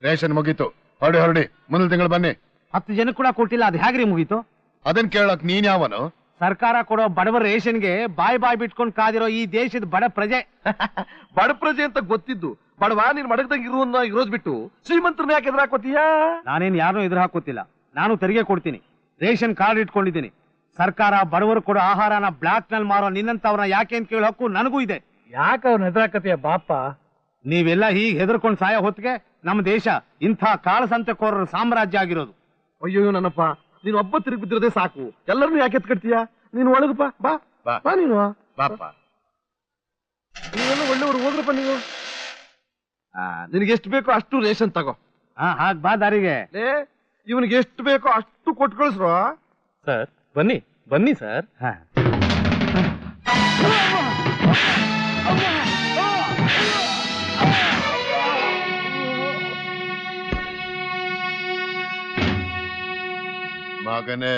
Ration ಮುಗೀತು, ಹೊರಡಿ ಹೊರಡಿ, ಮುಂದಿನ ತಿಂಗಳು ಬನ್ನಿ. 10 ಜನಕ್ಕೆ ಕೂಡ ಕೊಟ್ಟಿಲ್ಲ, ಅದು ಹೇಗ್ರಿ ಮುಗೀತು? ಅದನ್ ಕೇಳಕ್ ನೀನ್ ಯಾವನು? ಸರ್ಕಾರ ಕೊಡೋ ಬಡವರ ರೇಷನ್ಗೆ ಬಾಯಿ ಬಿಟ್ಕೊಂಡು ಕಾದಿರೋ ಈ ದೇಶದ ಬಡ ಪ್ರಜೆ. ಬಡ ಪ್ರಜೆ ಅಂತ ಗೊತ್ತಿದ್ದು ಬಡವ ನೀನ್ ಮಡಗದಂಗ ಇರೋದ್ ಬಿಟ್ಟು ಶ್ರೀಮಂತರನ್ನ ಯಾಕೆ ಎದುರು ಹಾಕೋತೀಯಾ? ನಾನೇನ್ ಯಾರನ್ನೂ ಎದುರು ಹಾಕೋತಿಲ್ಲ, ನಾನು ತೆರಿಗೆ ಕೊಡ್ತೀನಿ, ರೇಷನ್ ಕಾರ್ಡ್ ಇಟ್ಕೊಂಡಿದ್ದೀನಿ. ಸರ್ಕಾರ ಬಡವರು ಕೊಡೋ ಆಹಾರನ ಬ್ಲಾಕ್ ನಲ್ಲಿ ಮಾರೋ ನಿನ್ನಂತವ್ರನ್ನ ಯಾಕೆ ಅಂತ ಕೇಳೋ ಹಕ್ಕು ನನಗೂ ಇದೆ. ಯಾಕೆ ಅವ್ನ ಹೆದರಾಕತಿಯ ಬಾಪ? ನೀವೆಲ್ಲ ಹೀಗೆ ಹೆದರ್ಕೊಂಡು ಸಾಯೋ ಹೊತ್ತಿಗೆ ನಮ್ಮ ದೇಶ ಇಂಥ ಕಾಳಸಂತೆಕೋರರ ಸಾಮ್ರಾಜ್ಯ ಆಗಿರೋದು. ಅಯ್ಯೋ ನನ್ನಪ್ಪ, ನೀನು ಒಬ್ಬ ತಿರುಗಿ ಬಿದ್ದಿರೋದೇ ಸಾಕು, ಎಲ್ಲರನ್ನೂ ಯಾಕೆ ಎತ್ಕಡ್ತೀಯ? ನೀನು ಒಳಗಪ್ಪ, ಬಾ ಬಾ ನೀನು ಬಾಪ. ನೀವೆಲ್ಲ ಒಳ್ಳೆಯವರು, ಹೋಗ್ರಪ್ಪ ನೀವು. ನಿನಗೆ ಎಷ್ಟು ಬೇಕೋ ಅಷ್ಟು ರೇಷನ್ ತಗೋ. ಹಾಗ್ ಬಾ ದಾರಿಗೆ. ಇವನಿಗೆ ಎಷ್ಟು ಬೇಕೋ ಅಷ್ಟು ಕೊಟ್ಟು ಕಳಿಸ್ರು. ಸರ್ ಬನ್ನಿ ಬನ್ನಿ ಸರ್. ಮಗನೇ,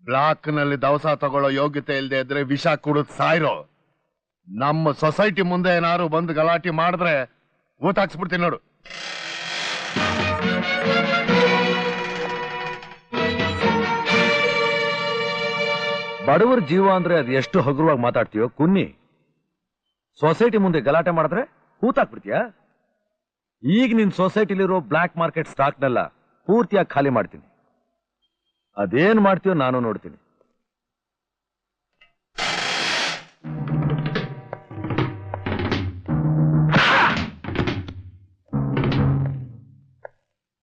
ಬ್ಲಾಕ್ ನಲ್ಲಿ ದವಸ ತಗೊಳ್ಳೋ ಯೋಗ್ಯತೆ ಇಲ್ಲದೆ ಇದ್ರೆ ವಿಷ ಕುಡಿದ್ ಸಾಯ್ರೋ. ನಮ್ಮ ಸೊಸೈಟಿ ಮುಂದೆ ಏನಾರು ಬಂದು ಗಲಾಟೆ ಮಾಡಿದ್ರೆ ಊಟ ಹಾಕ್ಸ್ಬಿಡ್ತೀನಿ ನೋಡು. ಬಡವರ ಜೀವ ಅಂದ್ರೆ ಅದು ಎಷ್ಟು ಹಗುರವಾಗಿ ಮಾತಾಡ್ತೀಯೋ ಕುನ್ನಿ. ಸೊಸೈಟಿ ಮುಂದೆ ಗಲಾಟೆ ಮಾಡಿದ್ರೆ ಹೂತಾಕ್ಬಿಡ್ತೀಯ. ಈಗ ನಿನ್ ಸೊಸೈಟಿಲಿರೋ ಬ್ಲಾಕ್ ಮಾರ್ಕೆಟ್ ಸ್ಟಾಕ್ನೆಲ್ಲ ಪೂರ್ತಿಯಾಗಿ ಖಾಲಿ ಮಾಡ್ತೀನಿ. ಅದೇನ್ ಮಾಡ್ತೀಯೋ ನಾನು ನೋಡ್ತೀನಿ.